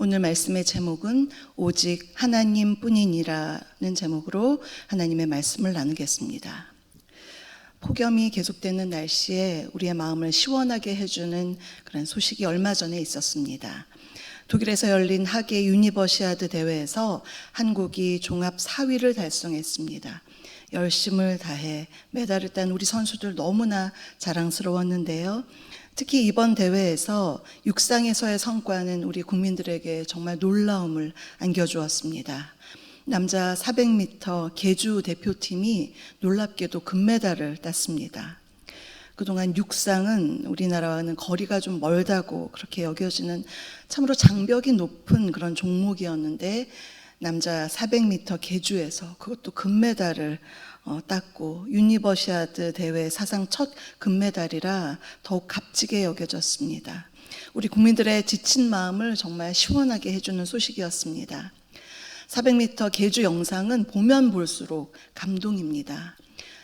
오늘 말씀의 제목은 오직 하나님뿐이니라는 제목으로 하나님의 말씀을 나누겠습니다. 폭염이 계속되는 날씨에 우리의 마음을 시원하게 해주는 그런 소식이 얼마 전에 있었습니다. 독일에서 열린 하계 유니버시아드 대회에서 한국이 종합 4위를 달성했습니다. 열심을 다해 메달을 딴 우리 선수들 너무나 자랑스러웠는데요. 특히 이번 대회에서 육상에서의 성과는 우리 국민들에게 정말 놀라움을 안겨주었습니다. 남자 400m 계주 대표팀이 놀랍게도 금메달을 땄습니다. 그동안 육상은 우리나라와는 거리가 좀 멀다고 그렇게 여겨지는 참으로 장벽이 높은 그런 종목이었는데 남자 400m 계주에서 그것도 금메달을 땄고 유니버시아드 대회 사상 첫 금메달이라 더욱 값지게 여겨졌습니다. 우리 국민들의 지친 마음을 정말 시원하게 해주는 소식이었습니다. 400m 계주 영상은 보면 볼수록 감동입니다.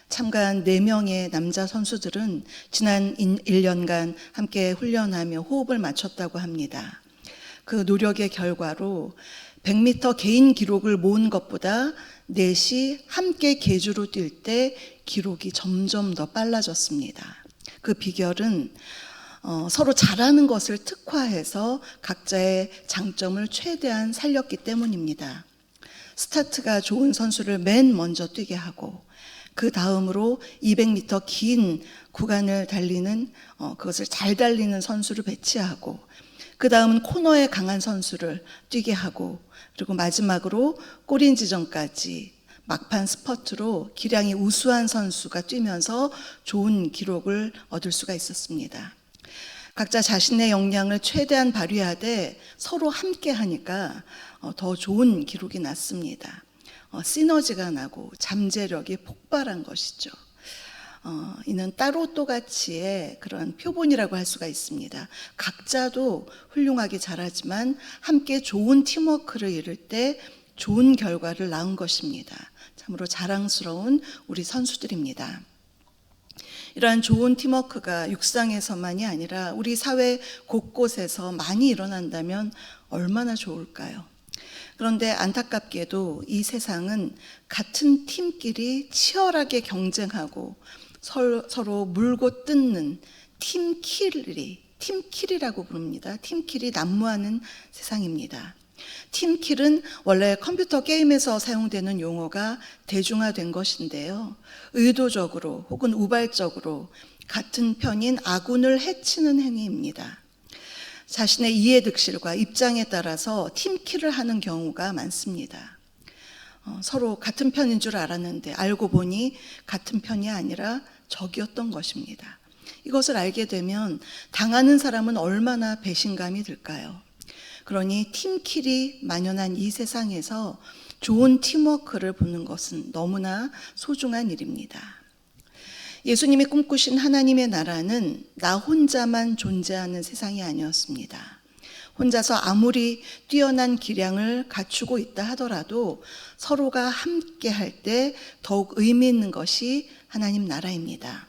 참가한 4명의 남자 선수들은 지난 1년간 함께 훈련하며 호흡을 맞췄다고 합니다. 그 노력의 결과로 100m 개인 기록을 모은 것보다 넷이 함께 계주로 뛸 때 기록이 점점 더 빨라졌습니다. 그 비결은 서로 잘하는 것을 특화해서 각자의 장점을 최대한 살렸기 때문입니다. 스타트가 좋은 선수를 맨 먼저 뛰게 하고 그 다음으로 200m 긴 구간을 달리는 그것을 잘 달리는 선수를 배치하고 그 다음은 코너에 강한 선수를 뛰게 하고 그리고 마지막으로 골인 지점까지 막판 스퍼트로 기량이 우수한 선수가 뛰면서 좋은 기록을 얻을 수가 있었습니다. 각자 자신의 역량을 최대한 발휘하되 서로 함께 하니까 더 좋은 기록이 났습니다. 시너지가 나고 잠재력이 폭발한 것이죠. 이는 따로 또같이의 그런 표본이라고 할 수가 있습니다. 각자도 훌륭하게 잘하지만 함께 좋은 팀워크를 이룰 때 좋은 결과를 낳은 것입니다. 참으로 자랑스러운 우리 선수들입니다. 이러한 좋은 팀워크가 육상에서만이 아니라 우리 사회 곳곳에서 많이 일어난다면 얼마나 좋을까요? 그런데 안타깝게도 이 세상은 같은 팀끼리 치열하게 경쟁하고 서로 물고 뜯는 팀킬이라고 부릅니다. 팀킬이 난무하는 세상입니다. 팀킬은 원래 컴퓨터 게임에서 사용되는 용어가 대중화된 것인데요. 의도적으로 혹은 우발적으로 같은 편인 아군을 해치는 행위입니다. 자신의 이해득실과 입장에 따라서 팀킬을 하는 경우가 많습니다. 서로 같은 편인 줄 알았는데 알고 보니 같은 편이 아니라 적이었던 것입니다. 이것을 알게 되면 당하는 사람은 얼마나 배신감이 들까요? 그러니 팀킬이 만연한 이 세상에서 좋은 팀워크를 보는 것은 너무나 소중한 일입니다. 예수님이 꿈꾸신 하나님의 나라는 나 혼자만 존재하는 세상이 아니었습니다. 혼자서 아무리 뛰어난 기량을 갖추고 있다 하더라도 서로가 함께 할 때 더욱 의미 있는 것이 하나님 나라입니다.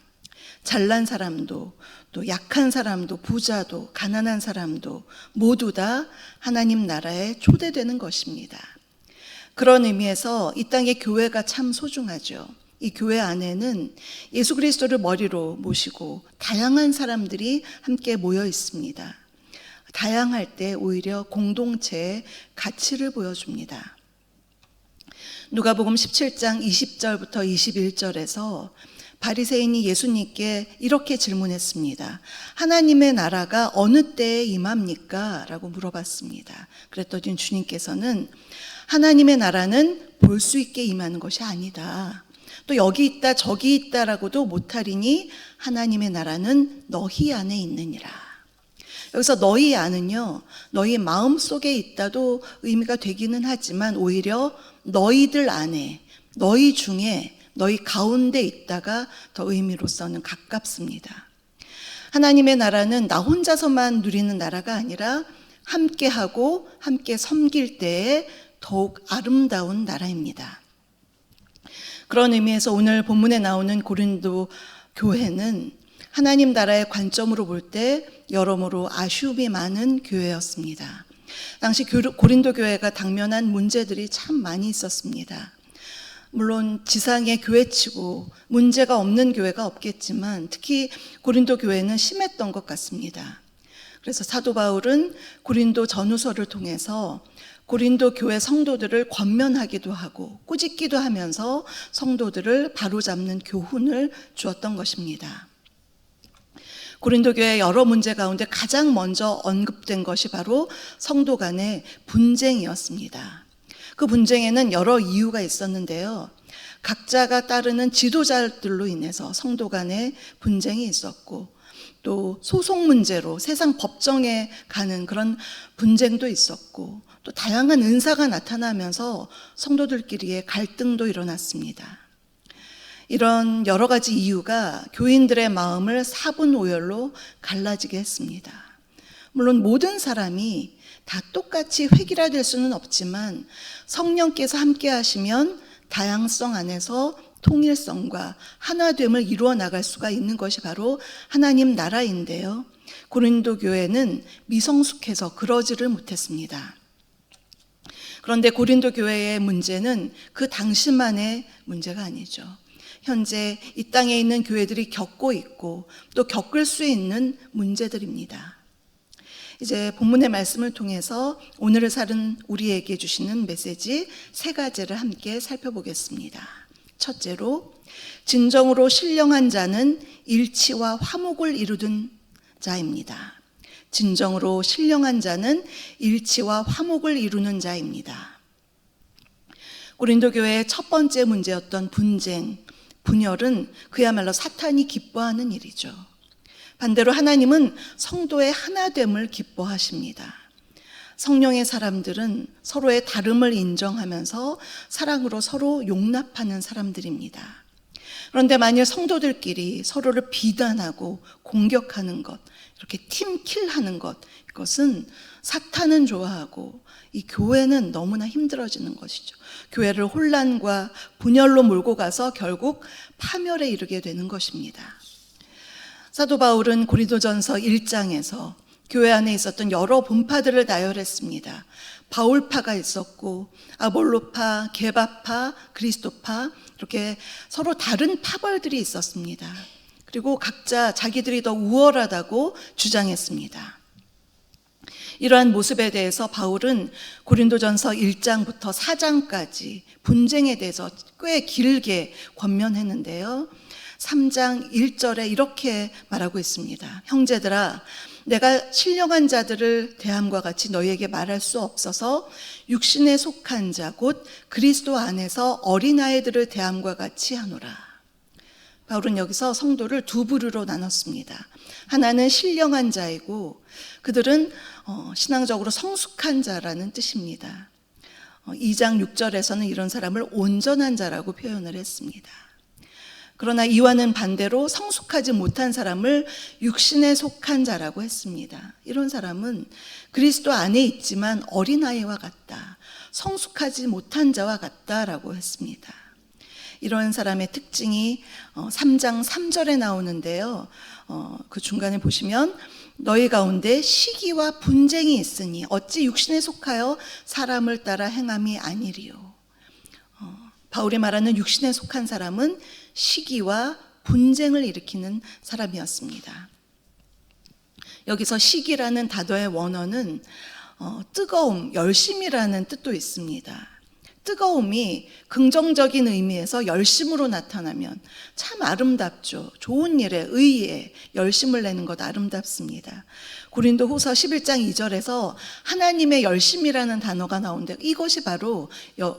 잘난 사람도 또 약한 사람도 부자도 가난한 사람도 모두 다 하나님 나라에 초대되는 것입니다. 그런 의미에서 이 땅의 교회가 참 소중하죠. 이 교회 안에는 예수 그리스도를 머리로 모시고 다양한 사람들이 함께 모여 있습니다. 다양할 때 오히려 공동체의 가치를 보여줍니다. 누가복음 17장 20절부터 21절에서 바리새인이 예수님께 이렇게 질문했습니다. 하나님의 나라가 어느 때에 임합니까? 라고 물어봤습니다. 그랬더니 주님께서는 하나님의 나라는 볼 수 있게 임하는 것이 아니다. 또 여기 있다 저기 있다라고도 못하리니 하나님의 나라는 너희 안에 있느니라. 여기서 너희 안은요, 너희 마음속에 있다도 의미가 되기는 하지만 오히려 너희들 안에, 너희 중에, 너희 가운데 있다가 더 의미로서는 가깝습니다. 하나님의 나라는 나 혼자서만 누리는 나라가 아니라 함께하고 함께 섬길 때에 더욱 아름다운 나라입니다. 그런 의미에서 오늘 본문에 나오는 고린도 교회는 하나님 나라의 관점으로 볼 때 여러모로 아쉬움이 많은 교회였습니다. 당시 고린도 교회가 당면한 문제들이 참 많이 있었습니다. 물론 지상의 교회치고 문제가 없는 교회가 없겠지만 특히 고린도 교회는 심했던 것 같습니다. 그래서 사도 바울은 고린도 전후서를 통해서 고린도 교회 성도들을 권면하기도 하고 꾸짖기도 하면서 성도들을 바로잡는 교훈을 주었던 것입니다. 고린도 교회의 여러 문제 가운데 가장 먼저 언급된 것이 바로 성도 간의 분쟁이었습니다. 그 분쟁에는 여러 이유가 있었는데요. 각자가 따르는 지도자들로 인해서 성도 간의 분쟁이 있었고 또 소송 문제로 세상 법정에 가는 그런 분쟁도 있었고 또 다양한 은사가 나타나면서 성도들끼리의 갈등도 일어났습니다. 이런 여러 가지 이유가 교인들의 마음을 사분오열로 갈라지게 했습니다. 물론 모든 사람이 다 똑같이 획일화될 수는 없지만 성령께서 함께 하시면 다양성 안에서 통일성과 하나됨을 이루어 나갈 수가 있는 것이 바로 하나님 나라인데요. 고린도 교회는 미성숙해서 그러지를 못했습니다. 그런데 고린도 교회의 문제는 그 당시만의 문제가 아니죠. 현재 이 땅에 있는 교회들이 겪고 있고 또 겪을 수 있는 문제들입니다. 이제 본문의 말씀을 통해서 오늘을 사는 우리에게 주시는 메시지 3가지를 함께 살펴보겠습니다. 첫째로, 진정으로 신령한 자는 일치와 화목을 이루는 자입니다. 진정으로 신령한 자는 일치와 화목을 이루는 자입니다. 고린도 교회의 첫 번째 문제였던 분쟁, 분열은 그야말로 사탄이 기뻐하는 일이죠. 반대로 하나님은 성도의 하나됨을 기뻐하십니다. 성령의 사람들은 서로의 다름을 인정하면서 사랑으로 서로 용납하는 사람들입니다. 그런데 만일 성도들끼리 서로를 비난하고 공격하는 것, 이렇게 팀킬하는 것, 이것은 사탄은 좋아하고 이 교회는 너무나 힘들어지는 것이죠. 교회를 혼란과 분열로 몰고 가서 결국 파멸에 이르게 되는 것입니다. 사도 바울은 고린도전서 1장에서 교회 안에 있었던 여러 분파들을 나열했습니다. 바울파가 있었고 아볼로파, 게바파, 그리스도파, 이렇게 서로 다른 파벌들이 있었습니다. 그리고 각자 자기들이 더 우월하다고 주장했습니다. 이러한 모습에 대해서 바울은 고린도전서 1장부터 4장까지 분쟁에 대해서 꽤 길게 권면했는데요. 3장 1절에 이렇게 말하고 있습니다. 형제들아, 내가 신령한 자들을 대함과 같이 너희에게 말할 수 없어서 육신에 속한 자 곧 그리스도 안에서 어린아이들을 대함과 같이 하노라. 바울은 여기서 성도를 두 부류로 나눴습니다. 하나는 신령한 자이고 그들은 신앙적으로 성숙한 자라는 뜻입니다. 2장 6절에서는 이런 사람을 온전한 자라고 표현을 했습니다. 그러나 이와는 반대로 성숙하지 못한 사람을 육신에 속한 자라고 했습니다. 이런 사람은 그리스도 안에 있지만 어린아이와 같다, 성숙하지 못한 자와 같다라고 했습니다. 이런 사람의 특징이 3장 3절에 나오는데요. 그 중간에 보시면 너희 가운데 시기와 분쟁이 있으니 어찌 육신에 속하여 사람을 따라 행함이 아니리요. 바울이 말하는 육신에 속한 사람은 시기와 분쟁을 일으키는 사람이었습니다. 여기서 시기라는 단어의 원어는 뜨거움, 열심이라는 뜻도 있습니다. 뜨거움이 긍정적인 의미에서 열심으로 나타나면 참 아름답죠. 좋은 일에, 의의에 열심을 내는 것 아름답습니다. 고린도후서 11장 2절에서 하나님의 열심이라는 단어가 나오는데 이것이 바로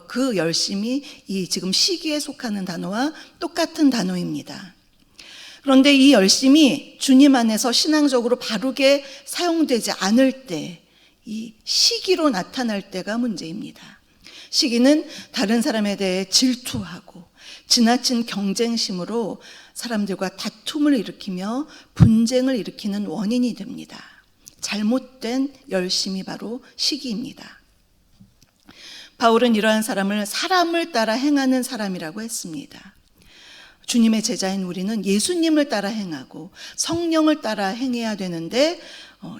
그 열심이 이 지금 시기에 속하는 단어와 똑같은 단어입니다. 그런데 이 열심이 주님 안에서 신앙적으로 바르게 사용되지 않을 때, 이 시기로 나타날 때가 문제입니다. 시기는 다른 사람에 대해 질투하고 지나친 경쟁심으로 사람들과 다툼을 일으키며 분쟁을 일으키는 원인이 됩니다. 잘못된 열심이 바로 시기입니다. 바울은 이러한 사람을 사람을 따라 행하는 사람이라고 했습니다. 주님의 제자인 우리는 예수님을 따라 행하고 성령을 따라 행해야 되는데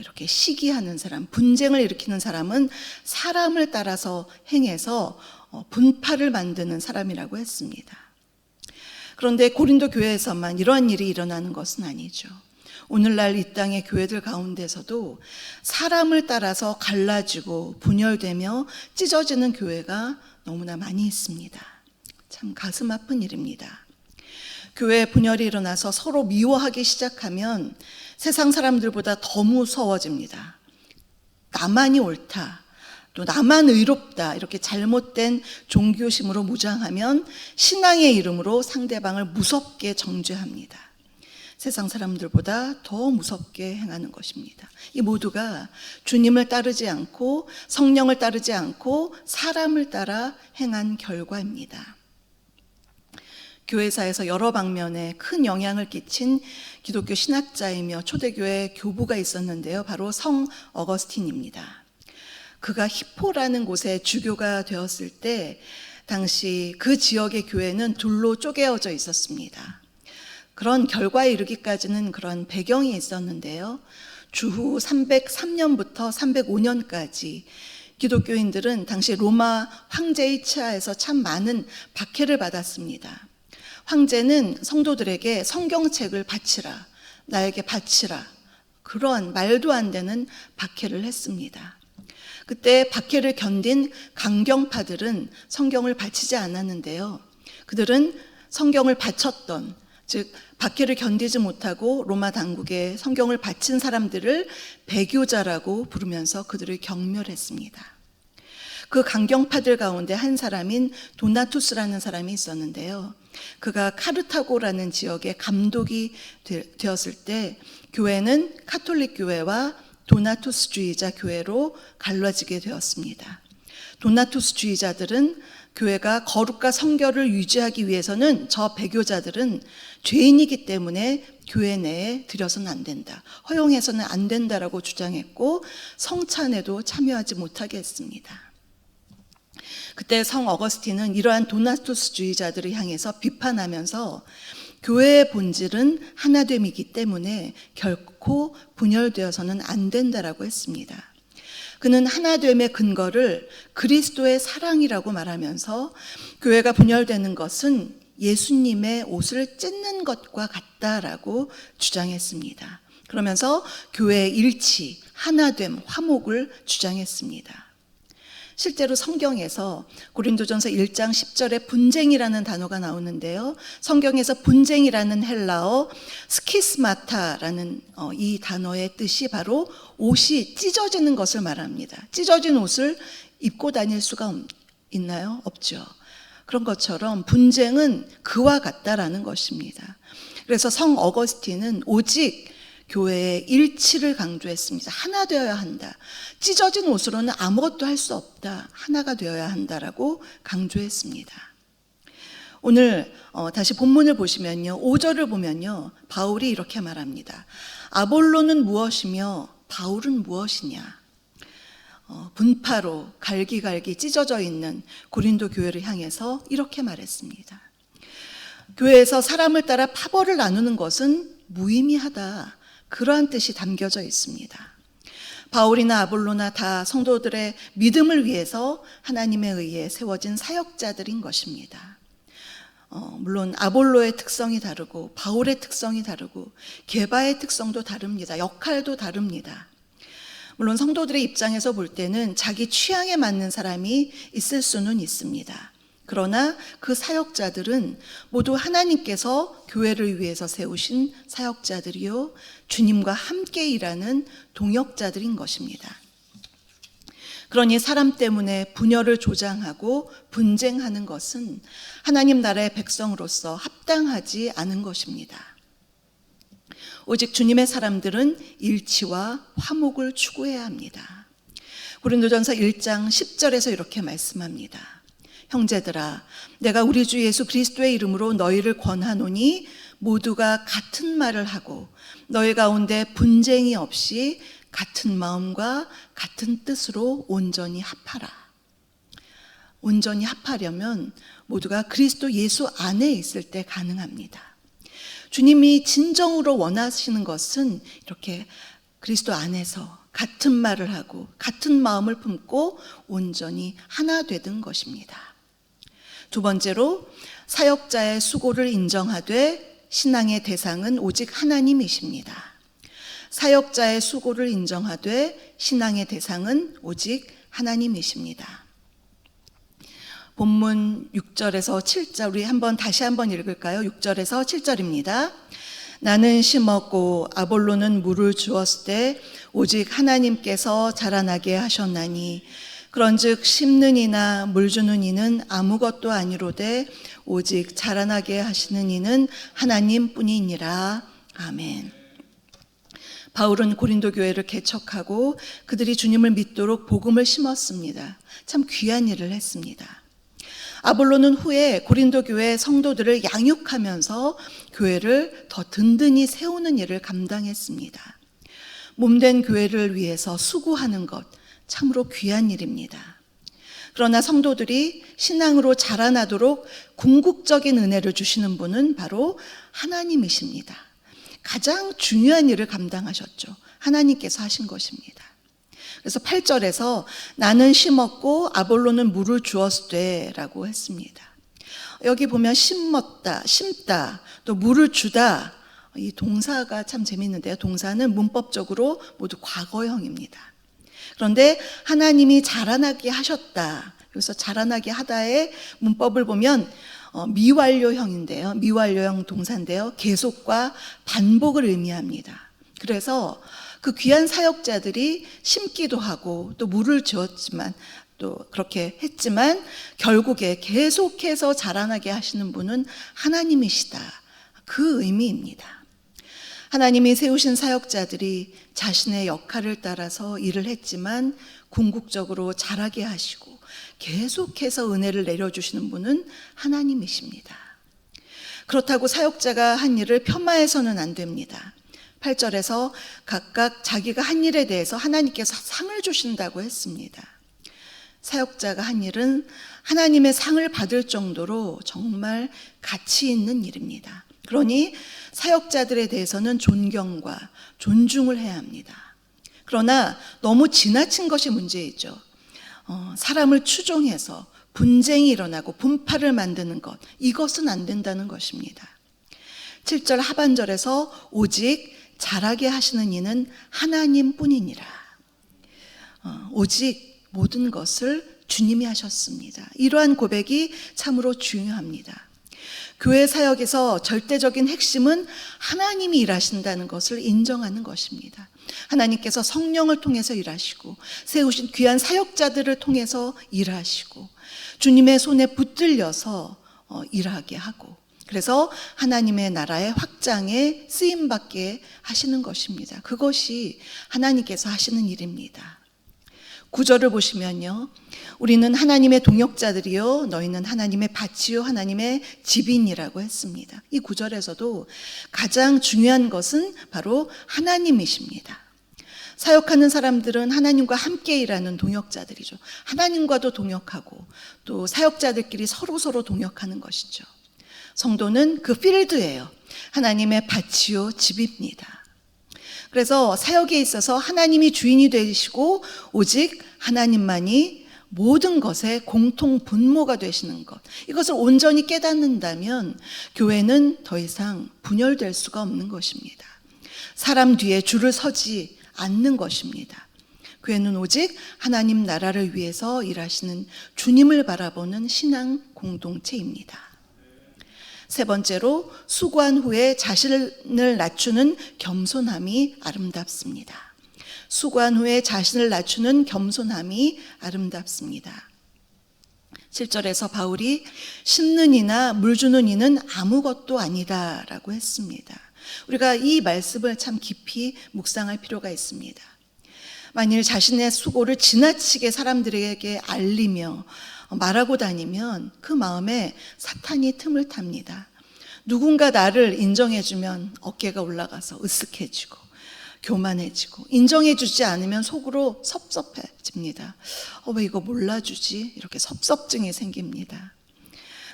이렇게 시기하는 사람, 분쟁을 일으키는 사람은 사람을 따라서 행해서 분파를 만드는 사람이라고 했습니다. 그런데 고린도 교회에서만 이러한 일이 일어나는 것은 아니죠. 오늘날 이 땅의 교회들 가운데서도 사람을 따라서 갈라지고 분열되며 찢어지는 교회가 너무나 많이 있습니다. 참 가슴 아픈 일입니다. 교회 분열이 일어나서 서로 미워하기 시작하면 세상 사람들보다 더 무서워집니다. 나만이 옳다, 또 나만 의롭다, 이렇게 잘못된 종교심으로 무장하면 신앙의 이름으로 상대방을 무섭게 정죄합니다. 세상 사람들보다 더 무섭게 행하는 것입니다. 이 모두가 주님을 따르지 않고 성령을 따르지 않고 사람을 따라 행한 결과입니다. 교회사에서 여러 방면에 큰 영향을 끼친 기독교 신학자이며 초대교회 교부가 있었는데요. 바로 성 어거스틴입니다. 그가 히포라는 곳에 주교가 되었을 때 당시 그 지역의 교회는 둘로 쪼개어져 있었습니다. 그런 결과에 이르기까지는 그런 배경이 있었는데요. 주후 303년부터 305년까지 기독교인들은 당시 로마 황제의 치하에서 참 많은 박해를 받았습니다. 황제는 성도들에게 성경책을 바치라, 나에게 바치라, 그런 말도 안 되는 박해를 했습니다. 그때 박해를 견딘 강경파들은 성경을 바치지 않았는데요. 그들은 성경을 바쳤던, 즉 박해를 견디지 못하고 로마 당국에 성경을 바친 사람들을 배교자라고 부르면서 그들을 경멸했습니다. 그 강경파들 가운데 한 사람인 도나투스라는 사람이 있었는데요. 그가 카르타고라는 지역의 감독이 되었을 때 교회는 카톨릭 교회와 도나투스주의자 교회로 갈라지게 되었습니다. 도나투스주의자들은 교회가 거룩과 성결을 유지하기 위해서는 저 배교자들은 죄인이기 때문에 교회 내에 들여서는 안 된다, 허용해서는 안 된다라고 주장했고 성찬에도 참여하지 못하게 했습니다. 그때 성 어거스틴은 이러한 도나투스주의자들을 향해서 비판하면서 교회의 본질은 하나됨이기 때문에 결코 분열되어서는 안 된다라고 했습니다. 그는 하나됨의 근거를 그리스도의 사랑이라고 말하면서 교회가 분열되는 것은 예수님의 옷을 찢는 것과 같다라고 주장했습니다. 그러면서 교회의 일치, 하나됨, 화목을 주장했습니다. 실제로 성경에서 고린도전서 1장 10절에 분쟁이라는 단어가 나오는데요. 성경에서 분쟁이라는 헬라어 스키스마타라는 이 단어의 뜻이 바로 옷이 찢어지는 것을 말합니다. 찢어진 옷을 입고 다닐 수가 있나요? 없죠. 그런 것처럼 분쟁은 그와 같다라는 것입니다. 그래서 성 어거스틴은 오직 교회의 일치를 강조했습니다. 하나 되어야 한다. 찢어진 옷으로는 아무것도 할 수 없다. 하나가 되어야 한다라고 강조했습니다. 오늘 다시 본문을 보시면요. 5절을 보면요. 바울이 이렇게 말합니다. 아볼로는 무엇이며 바울은 무엇이냐. 분파로 갈기갈기 찢어져 있는 고린도 교회를 향해서 이렇게 말했습니다. 교회에서 사람을 따라 파벌을 나누는 것은 무의미하다. 그러한 뜻이 담겨져 있습니다. 바울이나 아볼로나 다 성도들의 믿음을 위해서 하나님에 의해 세워진 사역자들인 것입니다. 물론 아볼로의 특성이 다르고 바울의 특성이 다르고 게바의 특성도 다릅니다. 역할도 다릅니다. 물론 성도들의 입장에서 볼 때는 자기 취향에 맞는 사람이 있을 수는 있습니다. 그러나 그 사역자들은 모두 하나님께서 교회를 위해서 세우신 사역자들이요, 주님과 함께 일하는 동역자들인 것입니다. 그러니 사람 때문에 분열을 조장하고 분쟁하는 것은 하나님 나라의 백성으로서 합당하지 않은 것입니다. 오직 주님의 사람들은 일치와 화목을 추구해야 합니다. 고린도전서 1장 10절에서 이렇게 말씀합니다. 형제들아, 내가 우리 주 예수 그리스도의 이름으로 너희를 권하노니 모두가 같은 말을 하고 너희 가운데 분쟁이 없이 같은 마음과 같은 뜻으로 온전히 합하라. 온전히 합하려면 모두가 그리스도 예수 안에 있을 때 가능합니다. 주님이 진정으로 원하시는 것은 이렇게 그리스도 안에서 같은 말을 하고 같은 마음을 품고 온전히 하나 되던 것입니다. 두 번째로 사역자의 수고를 인정하되 신앙의 대상은 오직 하나님이십니다. 사역자의 수고를 인정하되 신앙의 대상은 오직 하나님이십니다. 본문 6절에서 7절 우리 다시 한번 읽을까요? 6절에서 7절입니다. 나는 심었고 아볼로는 물을 주었을 때 오직 하나님께서 자라나게 하셨나니 그런즉 심는 이나 물 주는 이는 아무것도 아니로되 오직 자라나게 하시는 이는 하나님뿐이니라. 아멘. 바울은 고린도 교회를 개척하고 그들이 주님을 믿도록 복음을 심었습니다. 참 귀한 일을 했습니다. 아볼로는 후에 고린도 교회 성도들을 양육하면서 교회를 더 든든히 세우는 일을 감당했습니다. 몸된 교회를 위해서 수고하는 것 참으로 귀한 일입니다. 그러나 성도들이 신앙으로 자라나도록 궁극적인 은혜를 주시는 분은 바로 하나님이십니다. 가장 중요한 일을 감당하셨죠. 하나님께서 하신 것입니다. 그래서 8절에서 나는 심었고 아볼로는 물을 주었을 때 라고 했습니다. 여기 보면 심다, 또 물을 주다, 이 동사가 참 재밌는데요. 동사는 문법적으로 모두 과거형입니다. 그런데 하나님이 자라나게 하셨다. 여기서 자라나게 하다의 문법을 보면 미완료형인데요. 미완료형 동사인데요. 계속과 반복을 의미합니다. 그래서 그 귀한 사역자들이 심기도 하고 또 물을 주었지만 또 그렇게 했지만 결국에 계속해서 자라나게 하시는 분은 하나님이시다. 그 의미입니다. 하나님이 세우신 사역자들이 자신의 역할을 따라서 일을 했지만 궁극적으로 자라게 하시고 계속해서 은혜를 내려주시는 분은 하나님이십니다. 그렇다고 사역자가 한 일을 폄하해서는 안 됩니다. 8절에서 각각 자기가 한 일에 대해서 하나님께서 상을 주신다고 했습니다. 사역자가 한 일은 하나님의 상을 받을 정도로 정말 가치 있는 일입니다. 그러니 사역자들에 대해서는 존경과 존중을 해야 합니다. 그러나 너무 지나친 것이 문제이죠. 사람을 추종해서 분쟁이 일어나고 분파를 만드는 것, 이것은 안 된다는 것입니다. 7절 하반절에서 오직 자라게 하시는 이는 하나님뿐이니라. 오직 모든 것을 주님이 하셨습니다. 이러한 고백이 참으로 중요합니다. 교회 사역에서 절대적인 핵심은 하나님이 일하신다는 것을 인정하는 것입니다. 하나님께서 성령을 통해서 일하시고 세우신 귀한 사역자들을 통해서 일하시고 주님의 손에 붙들려서 일하게 하고 그래서 하나님의 나라의 확장에 쓰임받게 하시는 것입니다. 그것이 하나님께서 하시는 일입니다. 9절을 보시면요. 우리는 하나님의 동역자들이요 너희는 하나님의 밭이요 하나님의 집인이라고 했습니다. 이 9절에서도 가장 중요한 것은 바로 하나님이십니다. 사역하는 사람들은 하나님과 함께 일하는 동역자들이죠. 하나님과도 동역하고 또 사역자들끼리 서로 동역하는 것이죠. 성도는 그 필드예요. 하나님의 밭이요 집입니다. 그래서 사역에 있어서 하나님이 주인이 되시고 오직 하나님만이 모든 것의 공통 분모가 되시는 것, 이것을 온전히 깨닫는다면 교회는 더 이상 분열될 수가 없는 것입니다. 사람 뒤에 줄을 서지 않는 것입니다. 교회는 오직 하나님 나라를 위해서 일하시는 주님을 바라보는 신앙 공동체입니다. 세 번째로 수고한 후에 자신을 낮추는 겸손함이 아름답습니다. 수고한 후에 자신을 낮추는 겸손함이 아름답습니다. 7절에서 바울이 심는 이나 물 주는 이는 아무것도 아니다라고 했습니다. 우리가 이 말씀을 참 깊이 묵상할 필요가 있습니다. 만일 자신의 수고를 지나치게 사람들에게 알리며 말하고 다니면 그 마음에 사탄이 틈을 탑니다. 누군가 나를 인정해주면 어깨가 올라가서 으쓱해지고 교만해지고 인정해주지 않으면 속으로 섭섭해집니다. 왜 이거 몰라주지? 이렇게 섭섭증이 생깁니다.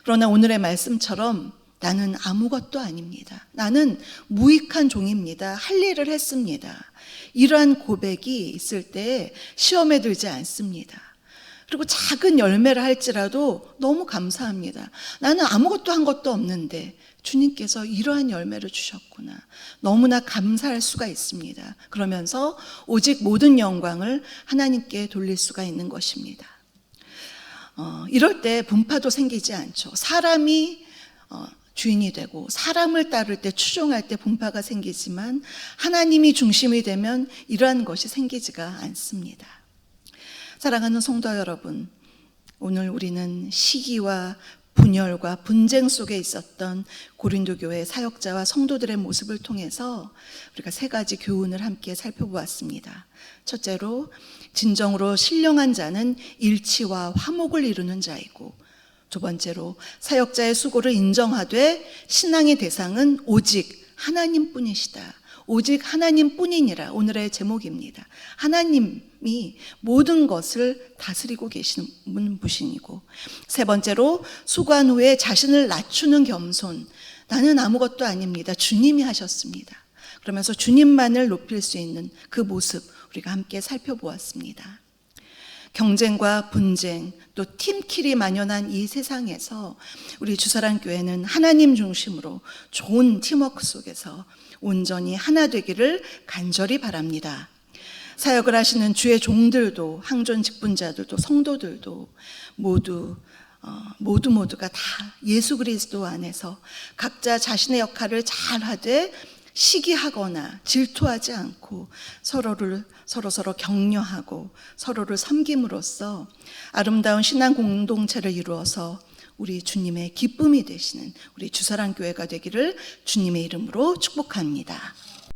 그러나 오늘의 말씀처럼 나는 아무것도 아닙니다. 나는 무익한 종입니다. 할 일을 했습니다. 이러한 고백이 있을 때 시험에 들지 않습니다. 그리고 작은 열매를 할지라도 너무 감사합니다. 나는 아무것도 한 것도 없는데 주님께서 이러한 열매를 주셨구나. 너무나 감사할 수가 있습니다. 그러면서 오직 모든 영광을 하나님께 돌릴 수가 있는 것입니다. 이럴 때 분파도 생기지 않죠. 사람이 주인이 되고 사람을 따를 때, 추종할 때 분파가 생기지만 하나님이 중심이 되면 이러한 것이 생기지가 않습니다. 사랑하는 성도 여러분, 오늘 우리는 시기와 분열과 분쟁 속에 있었던 고린도 교회 사역자와 성도들의 모습을 통해서 우리가 세 가지 교훈을 함께 살펴보았습니다. 첫째로, 진정으로 신령한 자는 일치와 화목을 이루는 자이고, 두 번째로, 사역자의 수고를 인정하되 신앙의 대상은 오직 하나님뿐이시다. 오직 하나님뿐이니라. 오늘의 제목입니다. 하나님이 모든 것을 다스리고 계시는 분이고, 세 번째로, 수고한 후에 자신을 낮추는 겸손. 나는 아무것도 아닙니다. 주님이 하셨습니다. 그러면서 주님만을 높일 수 있는 그 모습 우리가 함께 살펴보았습니다. 경쟁과 분쟁, 또 팀킬이 만연한 이 세상에서 우리 주사랑교회는 하나님 중심으로 좋은 팀워크 속에서 온전히 하나 되기를 간절히 바랍니다. 사역을 하시는 주의 종들도, 항존 직분자들도, 성도들도 모두가 다 예수 그리스도 안에서 각자 자신의 역할을 잘 하되 시기하거나 질투하지 않고 서로 격려하고 서로를 섬김으로써 아름다운 신앙 공동체를 이루어서 우리 주님의 기쁨이 되시는 우리 주사랑교회가 되기를 주님의 이름으로 축복합니다.